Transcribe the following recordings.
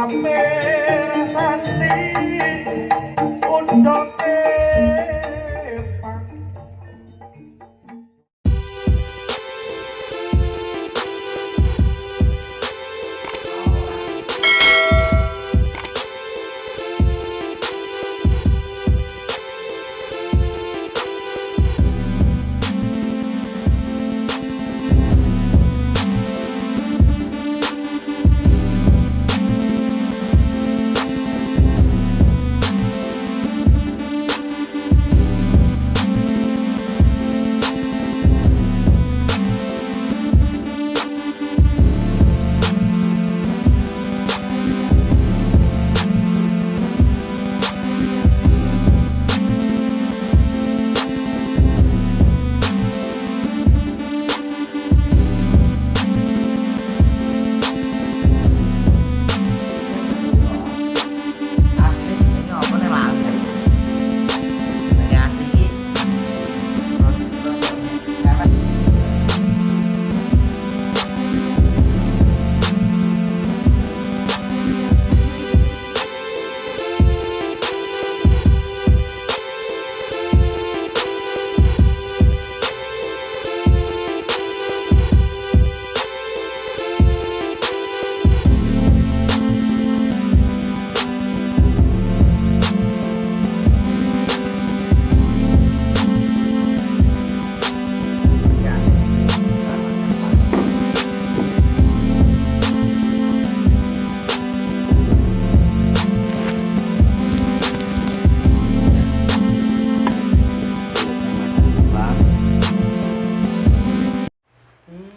Ame rasane undoke pang.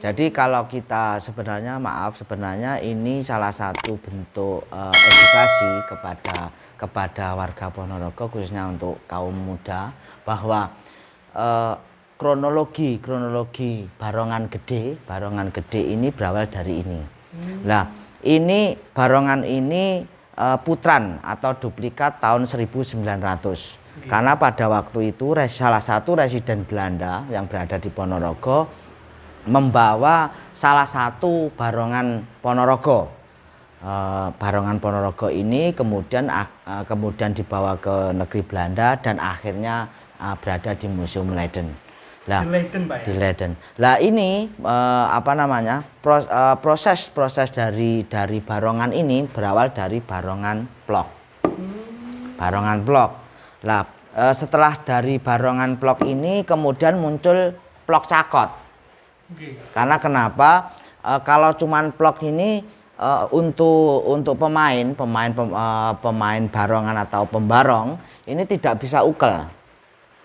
Jadi kalau kita sebenarnya ini salah satu bentuk edukasi kepada warga Ponorogo, khususnya untuk kaum muda, bahwa kronologi Barongan Gede ini berawal dari ini. Nah, ini Barongan ini putran atau duplikat tahun 1900. Karena pada waktu itu salah satu residen Belanda yang berada di Ponorogo membawa salah satu barongan Ponorogo. Barongan Ponorogo ini kemudian dibawa ke negeri Belanda dan akhirnya berada di Museum Leiden. Nah, di Leiden. Nah, ini proses dari barongan ini berawal dari barongan Plok. Barongan Plok. Nah, setelah dari barongan Plok ini kemudian muncul Plok Cakot. Karena kenapa? Kalau cuman Plok ini untuk pemain barongan atau pembarong ini tidak bisa ukel.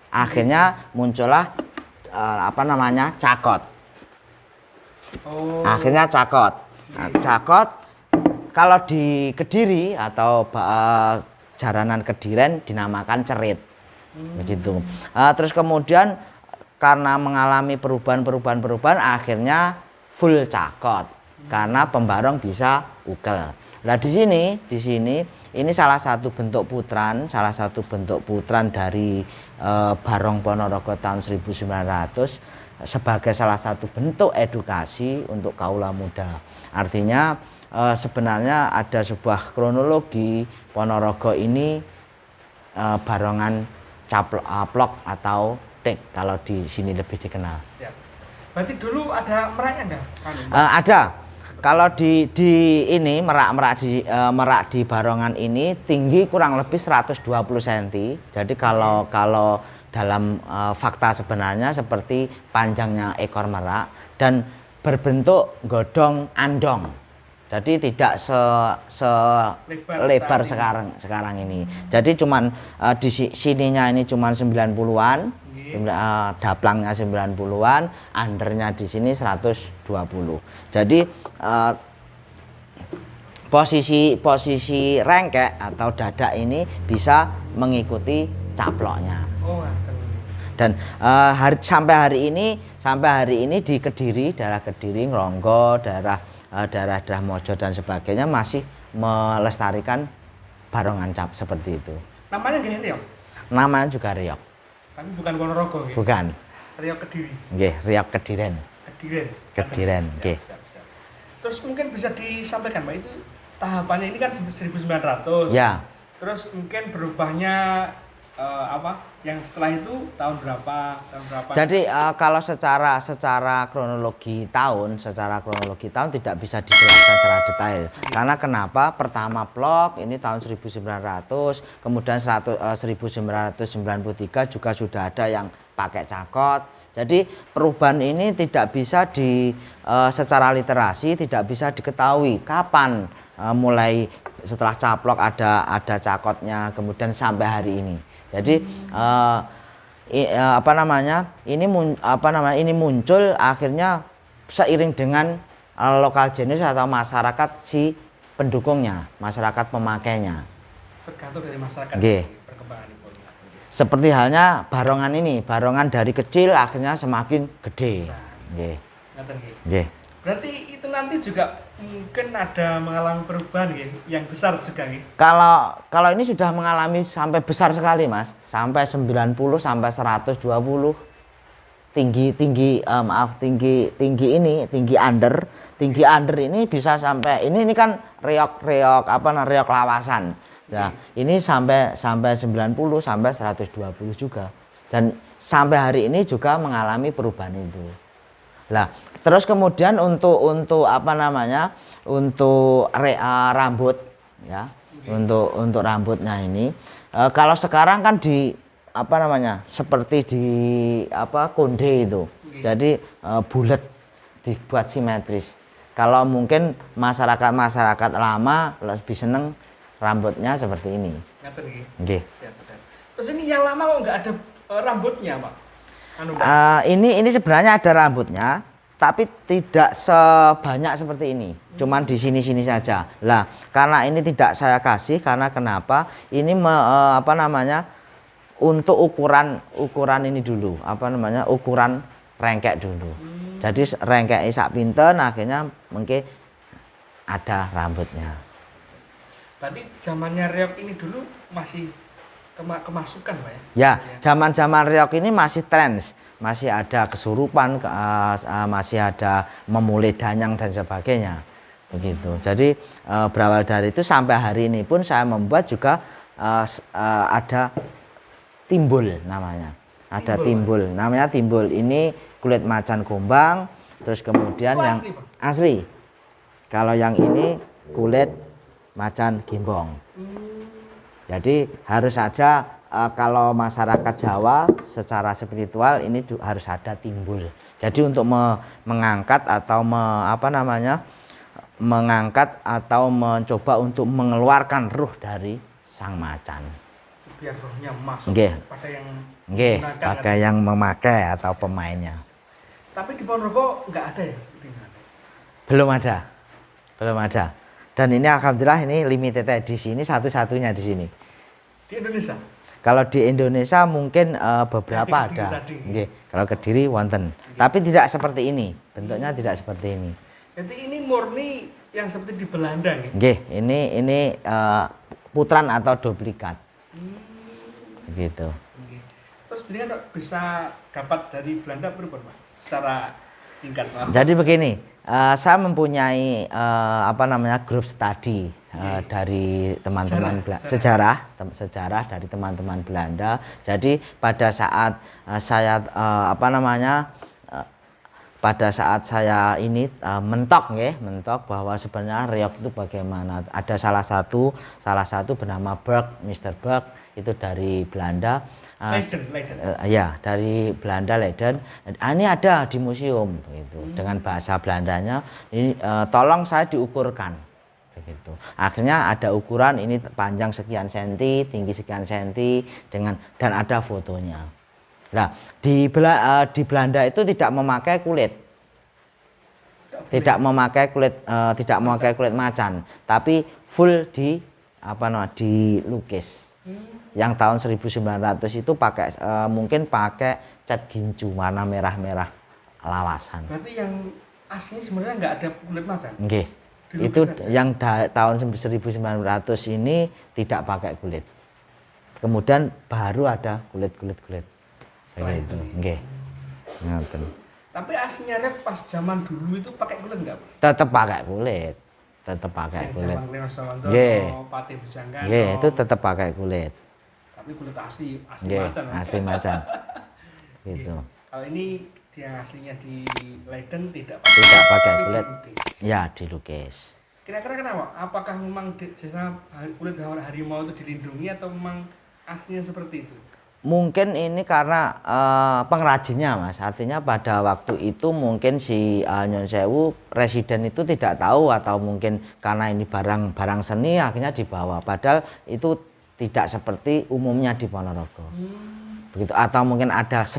Akhirnya muncullah Cakot. Akhirnya Cakot. Nah, Cakot kalau di Kediri atau jaranan Kediren dinamakan Cerit. Begitu. Terus kemudian karena mengalami perubahan akhirnya full Cakot karena pembarong bisa ukel. Nah, di sini ini salah satu bentuk putran dari Barong Ponorogo tahun 1900 sebagai salah satu bentuk edukasi untuk kaula muda. Artinya sebenarnya ada sebuah kronologi Ponorogo ini barongan Plok atau Tek kalau di sini lebih dikenal. Siap. Berarti dulu ada meraknya enggak? Ada. Kalau di ini merak di Barongan ini tinggi kurang lebih 120 cm. Jadi kalau dalam fakta sebenarnya seperti panjangnya ekor merak dan berbentuk godong andong. Jadi tidak lebar sekarang ini. Jadi cuman di sininya ini cuman 90-an. Daplangnya 90-an, undernya di sini 120. Jadi posisi rengkek atau dada ini bisa mengikuti caploknya. Dan sampai hari ini di Kediri, daerah Kediri, Ngronggo, daerah Mojo dan sebagainya masih melestarikan barongan cap seperti itu. Namanya gini Riok? Namanya juga Riok. Tapi bukan Ponorogo gitu? Bukan. Riok Kediri? Nggih, Riok Kediren. Kediren, nggih. Terus mungkin bisa disampaikan Pak, itu tahapannya ini kan 1900. Ya. Terus mungkin berubahnya yang setelah itu tahun berapa? Jadi kalau secara secara kronologi tahun tidak bisa dijelaskan secara detail. Karena kenapa? Pertama blok ini tahun 1900, kemudian 1993 juga sudah ada yang pakai cakot. Jadi perubahan ini tidak bisa secara literasi tidak bisa diketahui kapan mulai setelah caplok ada cakotnya kemudian sampai hari ini. Jadi ini muncul akhirnya seiring dengan lokal jenis atau masyarakat si pendukungnya, masyarakat pemakainya. Tergantung dari masyarakat. Perkembangan itu. Seperti halnya barongan ini, barongan dari kecil akhirnya semakin gede. Nggih. Nggih. Berarti itu nanti juga mungkin ada mengalami perubahan yang besar juga nih. Kalau ini sudah mengalami sampai besar sekali Mas, sampai 90 sampai 120. Tinggi under ini bisa sampai ini kan reok lawasan. Nah, ini sampai 90 sampai 120 juga. Dan sampai hari ini juga mengalami perubahan itu. Lah, terus kemudian untuk rambut ya. Untuk rambutnya ini kalau sekarang kan seperti di konde itu. Jadi bulat dibuat simetris. Kalau mungkin masyarakat lama lebih seneng rambutnya seperti ini. Nggih. Terus ini yang lama kok nggak ada rambutnya, Pak? Ini sebenarnya ada rambutnya, tapi tidak sebanyak seperti ini. Cuman di sini saja. Lah, karena ini tidak saya kasih karena kenapa? Ini untuk ukuran ini dulu, ukuran rengkek dulu. Jadi rengkek sak pinten akhirnya mungkin ada rambutnya. Berarti zamannya reok ini dulu masih kemasukan Pak ya? Ya, zaman reok ini masih trends, masih ada kesurupan, masih ada memulai danyang dan sebagainya, begitu. Jadi berawal dari itu sampai hari ini pun saya membuat juga ada timbul namanya, namanya timbul. Ini kulit macan gombang, terus kemudian yang asli. Kalau yang ini kulit macan gimbong. Jadi harus ada kalau masyarakat Jawa secara spiritual ini harus ada timbul. Jadi untuk mengangkat atau mengangkat atau mencoba untuk mengeluarkan ruh dari sang macan. Biar rohnya masuk pada yang pakai yang memakai atau pemainnya. Tapi di Ponorogo nggak ada ya? Belum ada. Dan ini alhamdulillah ini limited edition, ini satu-satunya di sini. Di Indonesia? Kalau di Indonesia mungkin beberapa ada. Kalau Kediri wonten. Tapi tidak seperti ini. Bentuknya tidak seperti ini. Jadi ini murni yang seperti di Belanda nih. Ini putran atau duplikat. Gitu. Terus dia bisa dapat dari Belanda berapa, Pak? Secara singkat, Pak. Jadi begini, saya mempunyai grup studi dari teman-teman sejarah dari teman-teman Belanda. Jadi pada saat saya ini mentok bahwa sebenarnya reok itu bagaimana. Ada salah satu bernama Mr. Berg itu dari Belanda. Ya, dari Belanda Leiden. Ini ada di museum begitu. Dengan bahasa Belandanya ini tolong saya diukurkan begitu. Akhirnya ada ukuran ini panjang sekian senti, tinggi sekian senti dan ada fotonya. Nah, di Belanda itu tidak memakai kulit. Tidak memakai kulit macan, tapi full dilukis. Yang tahun 1900 itu mungkin pakai cat gincu warna merah-merah lawasan. Berarti yang asli sebenarnya nggak ada kulit macan? Nggih. Itu yang tahun 1900 ini tidak pakai kulit. Kemudian baru ada kulit. Begitu. Nggih. Ngoten. Tapi aslinya pas zaman dulu itu pakai kulit nggak? Tetap pakai kulit. tetap pakai Yang kulit. zaman Leno Sawandono, Nggih. Patih Bujanggano. Nggih, itu tetap pakai kulit. Tapi kulit asli Nggih, macan. Mas. asli macan. Gitu. Kalau ini yang aslinya di Leiden tidak Tidak pakai tapi kulit. dilukis. Ya, dilukis. Kira-kira kenapa? Apakah memang desa kulit harimau itu dilindungi atau memang aslinya seperti itu? Mungkin ini karena pengrajinnya, Mas. Artinya pada waktu itu mungkin si Nyon Sewu residen itu tidak tahu, atau mungkin karena ini barang seni akhirnya dibawa. Padahal itu tidak seperti umumnya di Ponorogo. Begitu, atau mungkin ada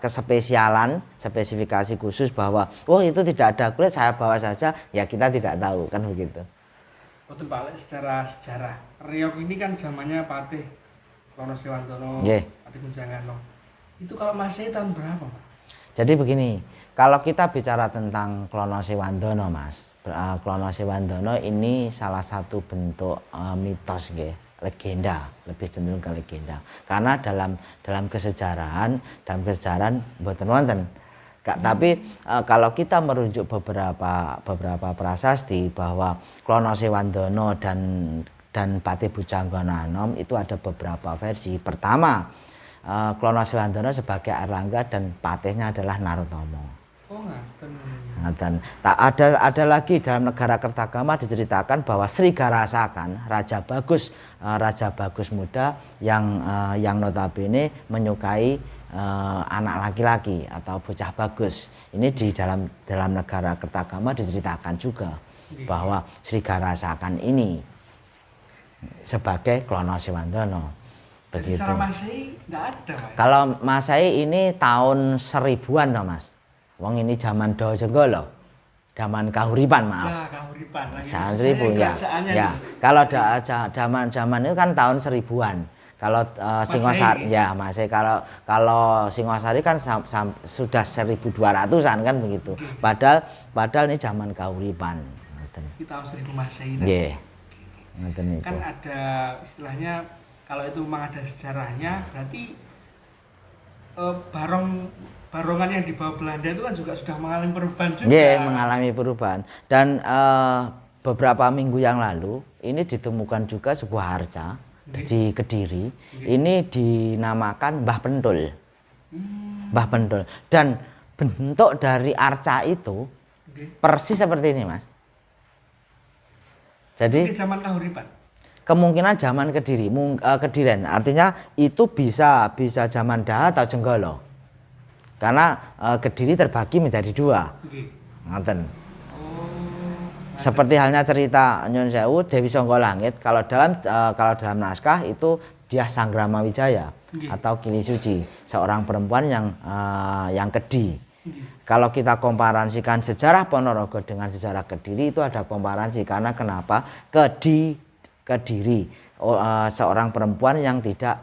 spesialan, spesifikasi khusus bahwa oh itu tidak ada kulit, saya bawa saja, ya kita tidak tahu, kan begitu. Betul Pak, secara sejarah Riok ini kan zamannya Patih Leno Sawandono, Nggih. Patih Bujanggano. Itu kalau Masehi tahun berapa, Pak? Jadi begini, kalau kita bicara tentang Klono Sewandono, Mas, Klono Sewandono ini salah satu bentuk mitos, legenda, lebih cenderung ke legenda. Karena dalam kesejarahan mboten wonten. Tapi kalau kita merujuk beberapa prasasti bahwa Klono Sewandono dan Patih Bujanggano Anom itu ada beberapa versi. Pertama, Klono Sewandono sebagai Airlangga dan patihnya adalah Narotomo. Oh, ngaten. Dan tak ada lagi dalam Negara Kertagama diceritakan bahwa Sri Garasakan, Raja Bagus Muda yang notabene menyukai anak laki-laki atau bocah bagus. Ini di dalam Negara Kertagama diceritakan juga bahwa Sri Garasakan ini sebagai Klono Sewandono. Jadi Begitu. secara Masehi nggak ada, Pak. Kalau Masehi ini tahun 1000-an toh, Mas. Wong ini zaman Dawa Jenggala. Zaman Kahuripan, maaf. Nah, Kahuripan lagi. Tahun Maksudnya 1000 ya. kerajaannya Ya. nih. Kalau zaman itu kan tahun 1000-an. Kalau Singosari Masehi. ya, Masehi. Kalau Singosari kan sudah 1200-an kan begitu. Padahal ini zaman Kahuripan. Ngoten. Di tahun 1000 Masehi. Nggih. Ngoten niku. Kan ada istilahnya, kalau itu memang ada sejarahnya, berarti barongan yang dibawa Belanda itu kan juga sudah mengalami perubahan juga. Nggih, mengalami perubahan. Dan beberapa minggu yang lalu ini ditemukan juga sebuah arca di Kediri. Ini dinamakan Mbah Pentul. Mbah Pentul. Dan bentuk dari arca itu persis seperti ini, Mas. Jadi Di zaman Kahuripan. kemungkinan zaman Kedirian, artinya itu bisa zaman Daha atau Jenggala. Karena Kediri terbagi menjadi dua. Ngoten. Seperti halnya cerita Nyon Sewu Dewi Sangga Langit, kalau dalam naskah itu dia Sanggrama Wijaya atau Kili Suci, seorang perempuan yang kedi. Kalau kita komparasikan sejarah Ponorogo dengan sejarah Kediri, itu ada komparasi. Karena kenapa? Kediri seorang perempuan yang tidak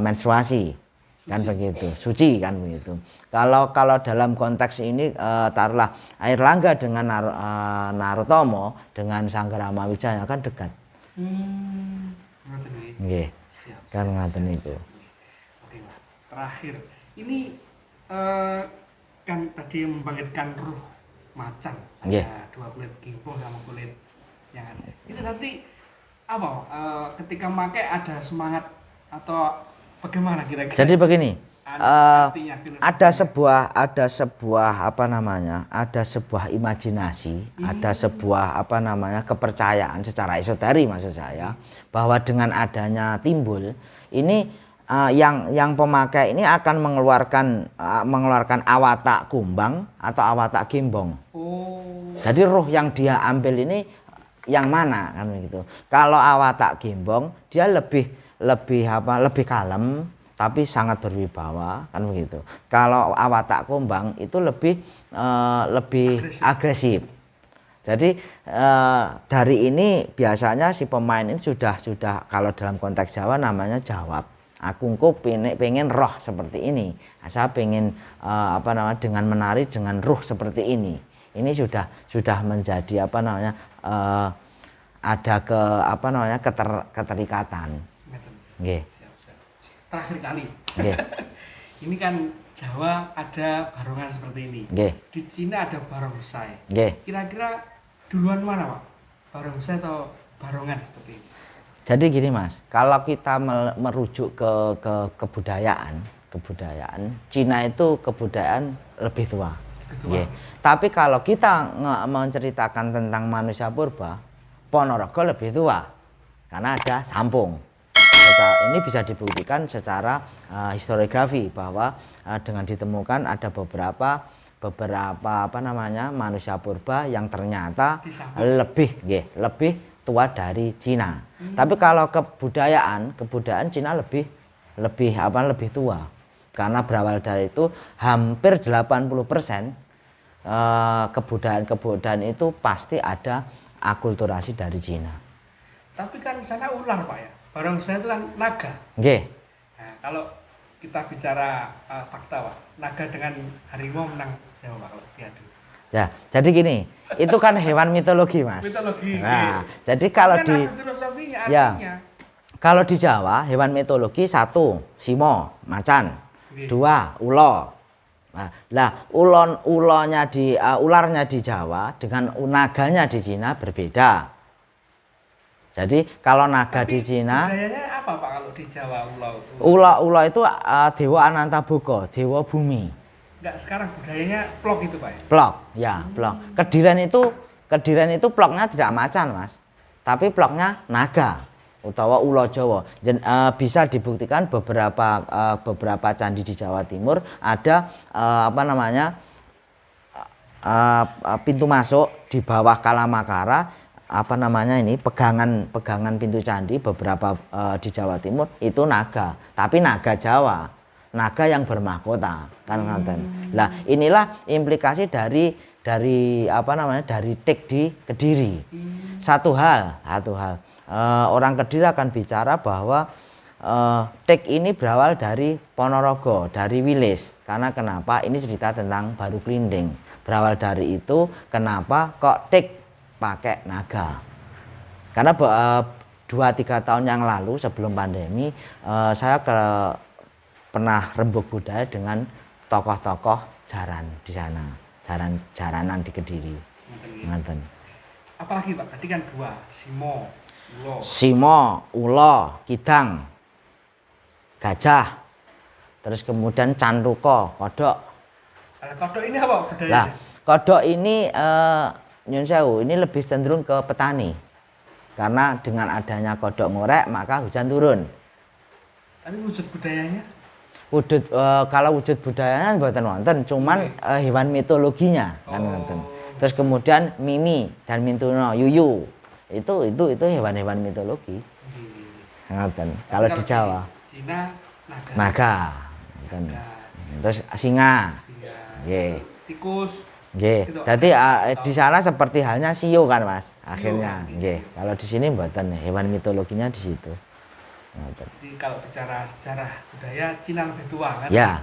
menstruasi, kan begitu, suci, kan begitu. Kalau dalam konteks ini taruhlah Airlangga dengan Narotomo dengan Sanggrama Wijaya kan dekat. Nggih. Kan ngaten niku. Oke, Pak. Terakhir, ini kan tadi membangkitkan ruh macan. Nggih. Ada dua kulit gimbong sama kulit yang ada. Itu nanti apa? Ketika pakai ada semangat atau bagaimana kira-kira? Jadi begini, Artinya, ada sebuah apa namanya, ada sebuah imajinasi, ada sebuah apa namanya kepercayaan secara esoteri maksud saya, bahwa dengan adanya timbul ini yang pemakai ini akan mengeluarkan awatak kumbang atau awatak gimbong. Oh. Jadi roh yang dia ambil ini yang mana, kan begitu. Kalau awatak gimbong dia lebih kalem tapi sangat berwibawa, kan begitu. Kalau awatak kumbang itu lebih agresif. Jadi dari ini biasanya si pemain ini sudah kalau dalam konteks Jawa namanya jawab. Aku pengen roh seperti ini. Saya pengen dengan menari dengan ruh seperti ini. Ini sudah menjadi ada keterikatan. Nggih. Terakhir kali. Nggih. Ini kan Jawa ada barongan seperti ini. Nggih. Di Cina ada barongsai. Nggih. Kira-kira duluan mana Pak? Barongsai atau barongan seperti ini? Jadi gini Mas, kalau kita merujuk ke kebudayaan, Cina itu kebudayaan lebih tua. Lebih tua. Tapi kalau kita menceritakan tentang manusia purba, Ponorogo lebih tua karena ada Sampung. Ini bisa dibuktikan secara historiografi bahwa dengan ditemukan ada beberapa manusia purba yang ternyata lebih tua dari Cina. Tapi kalau kebudayaan Cina lebih tua karena berawal dari itu hampir 80% kebudayaan itu pasti ada akulturasi dari Cina. Tapi kan sana ular Pak ya, barongsai itu kan naga. Nggih. Nah, kalau kita bicara fakta Pak, naga dengan harimau menang jauh Pak kalau diadu. Ya, jadi gini, itu kan hewan mitologi Mas. Mitologi. Nah, jadi kalau kan di ada filosofinya ya, artinya. kalau di Jawa hewan mitologi 1 simo, macan, Oke. 2 ulo. Nah, ularnya di Jawa dengan naganya di Cina berbeda. Jadi kalau naga Tapi di Cina, budayanya apa Pak kalau di Jawa ulo? ulo itu dewa Anantaboga, dewa bumi. Enggak, sekarang budayanya plok itu Pak ya? Plok, ya plok. Kediren itu ploknya tidak macan Mas, tapi ploknya naga utawa ulo Jawa. Bisa dibuktikan beberapa candi di Jawa Timur ada pintu masuk di bawah Kalamakara, pegangan pintu candi beberapa di Jawa Timur itu naga, tapi naga Jawa, naga yang bermahkota kan ngoten. Lah inilah implikasi dari tek di Kediri. Satu hal orang Kediri akan bicara bahwa tek ini berawal dari Ponorogo, dari Wilis. Karena kenapa? Ini cerita tentang Baru Klinding. Berawal dari itu, kenapa kok tek pakai naga? Karena 2-3 tahun yang lalu sebelum pandemi, saya pernah rembuk budaya dengan tokoh-tokoh jaran di sana, jaranan di Kediri. Ngoten. Apalagi Pak? Tadi kan 2, ulo. Simo, ulo, kidang, gajah, terus kemudian canruko, kodok. Kodok ini apa budayanya? Nah, kodok ini nyun sewu, ini lebih cenderung ke petani. Karena dengan adanya kodok ngorek maka hujan turun. Tapi wujud budayanya? Kalau wujud budayanya mboten wonten, cuman hewan mitologinya kan wonten. Terus kemudian Mimi dan Mintuno, Yuyu. Itu hewan-hewan mitologi. Ngoten. Kalau di Jawa Cina naga. Ngoten. Terus singa. Nggih. Tikus. Nggih. Gitu. Jadi di sana seperti halnya sio kan Mas. Akhirnya nggih. Kalau di sini mboten, hewan mitologinya di situ. Ngoten. Jadi kalau bicara sejarah budaya Cina lebih tua kan? Ya.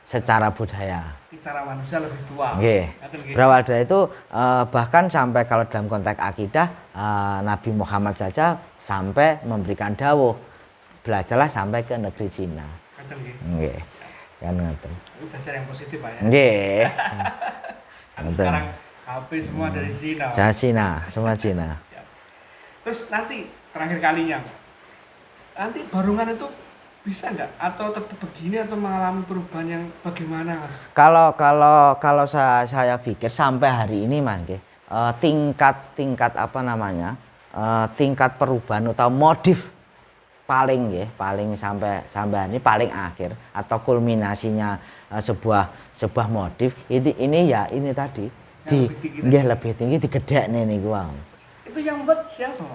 Secara budaya. Secara manusia lebih tua. Nggih. Berawal dari itu bahkan sampai kalau dalam konteks akidah Nabi Muhammad saja sampai memberikan dawuh, belajarlah sampai ke negeri Cina. Nggih. Kan ngoten. Itu dasar yang positif Pak ya. Nggih. Sekarang HP semua dari Cina. Dari Cina, semua Cina. Siap. Terus nanti terakhir kalinya, nanti Barungan itu bisa nggak atau tetap begini atau mengalami perubahan yang bagaimana? Kalau saya pikir sampai hari ini Mas, tingkat tingkat perubahan atau modif paling sampai ini paling akhir atau kulminasinya sebuah modif ini tadi lebih tinggi digedhekne niku wae. Itu yang buat siapa?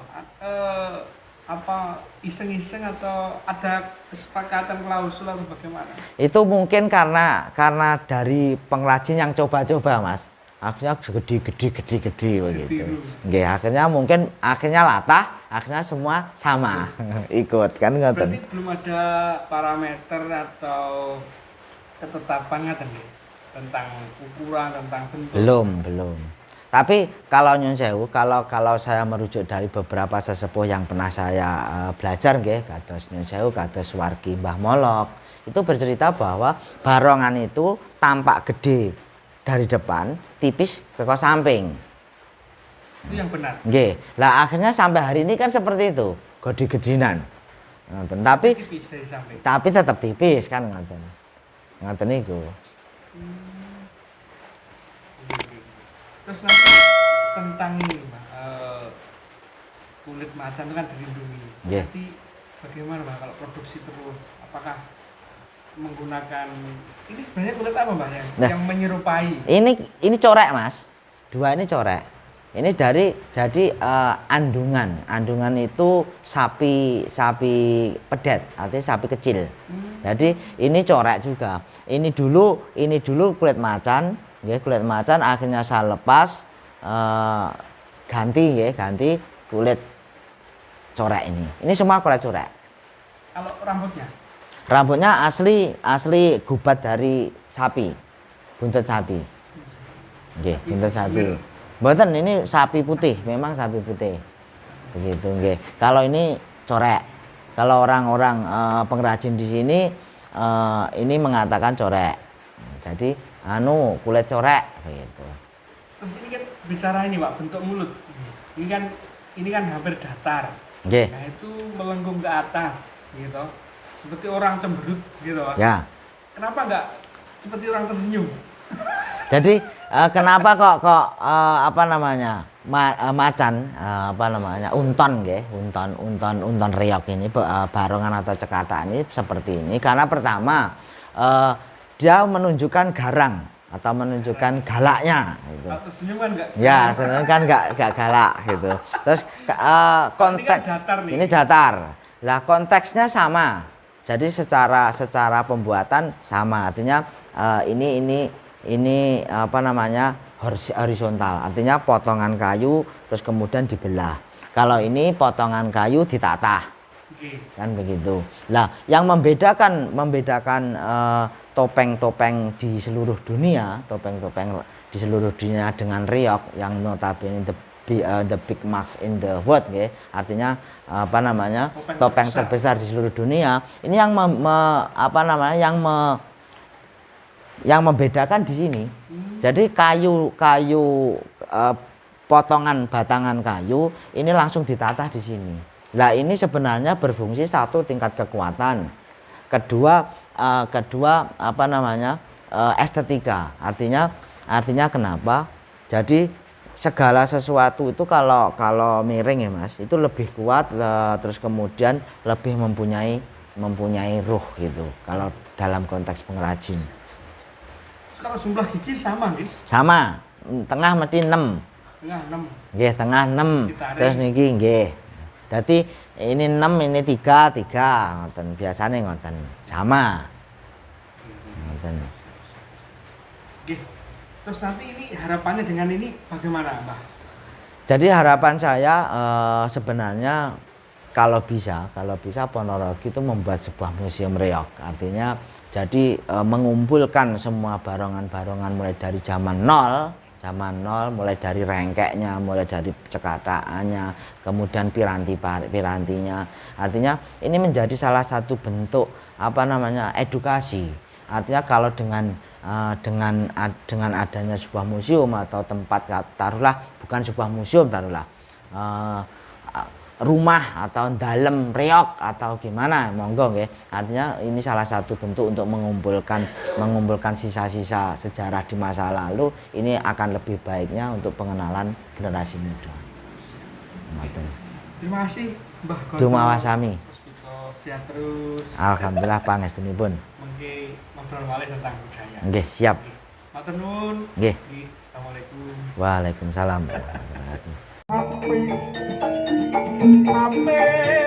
Apa iseng-iseng atau ada kesepakatan klausul atau bagaimana? Itu mungkin karena dari pengrajin yang coba-coba Mas, akhirnya gede begitu. Nggih, akhirnya latah, akhirnya semua sama ikut kan ngoten. Berarti belum ada parameter atau ketetapan ngaten nggih tentang ukuran, tentang bentuk. Belum. Tapi kalau nyun sewu, kalau saya merujuk dari beberapa sesepuh yang pernah saya belajar nggih, kados nyun sewu, kados Wargi Mbah Molok, itu bercerita bahwa barongan itu tampak gede dari depan, tipis ke samping. Itu yang benar. Nggih. Lah akhirnya sampai hari ini kan seperti itu, gedi-gedinan. Ngoten. Tipis dari samping. Tapi tetap tipis kan ngoten. Ngoten niku. Oke. Terus nanti tentang ini, Mbak, kulit macan itu kan dilindungi. Nggih. Nanti bagaimana, Mbak, kalau produksi terus? Apakah menggunakan ini sebenarnya kulit apa, Mbak, yang menyerupai? Ini corek, Mas. Dua ini corek. Ini jadi andungan. Andungan itu sapi pedet, artinya sapi kecil. Jadi ini corek juga. Ini dulu kulit macan, ya, kulit macan akhirnya saya lepas ganti kulit corek ini. Ini semua kulit corek. Kalau rambutnya? Rambutnya asli gubat dari sapi. Buntut sapi. Nggih, buntut sapi. Mboten, ini sapi putih, memang sapi putih. Begitu nggih. Kalau ini corek. Kalau orang-orang pengrajin di sini ini mengatakan corek. Jadi kulit corek gitu. Terus ini kan bicara ini, Pak, bentuk mulut. Ini kan hampir datar. Nggih. Nah, itu melengkung ke atas gitu. Seperti orang cemberut gitu, Pak. Ya. Kenapa enggak seperti orang tersenyum? Jadi kenapa kok apa namanya macan unton nggih, unton reog ini barongan atau cekatak ini seperti ini karena pertama dia menunjukkan garang atau menunjukkan galaknya gitu. Kalau tersenyum kan enggak? Ya, sebenarnya kan enggak galak gitu. Terus konteks ini kan datar nih. Ini datar. Lah konteksnya sama. Jadi secara pembuatan sama. Artinya ini apa namanya horizontal, artinya potongan kayu terus kemudian dibelah. Kalau ini potongan kayu ditata, kan begitu. Lah yang membedakan topeng-topeng di seluruh dunia, topeng-topeng di seluruh dunia dengan reog yang notabene the big mask in the world, ya. Artinya apa namanya topeng terbesar di seluruh dunia. Ini yang membedakan di sini. Jadi kayu potongan batangan kayu ini langsung ditata di sini. Nah ini sebenarnya berfungsi satu tingkat kekuatan, kedua apa namanya estetika. Artinya kenapa? Jadi segala sesuatu itu kalau miring ya Mas, itu lebih kuat, terus kemudian lebih mempunyai ruh gitu. Kalau dalam konteks pengrajin. Kalau jumlah gigi sama gitu? Sama, tengah mesti 6. Tengah 6. Nggih, tengah 6. Ditarik. Terus niki nggih. Dadi ini 6, ini 3 ngoten. Biasane ngoten. Sama. Ngoten. Oke. Terus nanti ini harapannya dengan ini bagaimana, Mbah? Jadi harapan saya sebenarnya kalau bisa Ponorogo itu membuat sebuah museum reog. Artinya jadi mengumpulkan semua barongan-barongan mulai dari zaman nol, mulai dari rengkeknya, mulai dari cekatakannya, kemudian pirantinya. Artinya ini menjadi salah satu bentuk apa namanya edukasi. Artinya kalau dengan adanya sebuah museum atau tempat, taruhlah bukan sebuah museum, taruhlah rumah atau dalam reog atau gimana, monggo nggih. Artinya ini salah satu bentuk untuk mengumpulkan sisa-sisa sejarah di masa lalu. Ini akan lebih baiknya untuk pengenalan generasi muda. Terima kasih Mbah Gonto. Dumawasami. Sehat terus. Alhamdulillah pangestunipun. Mengke ngobrol malih tentang budaya. Nggih, siap. Matur nuwun. Nggih. Assalamualaikum. Waalaikumsalam warahmatullahi wabarakatuh. Ape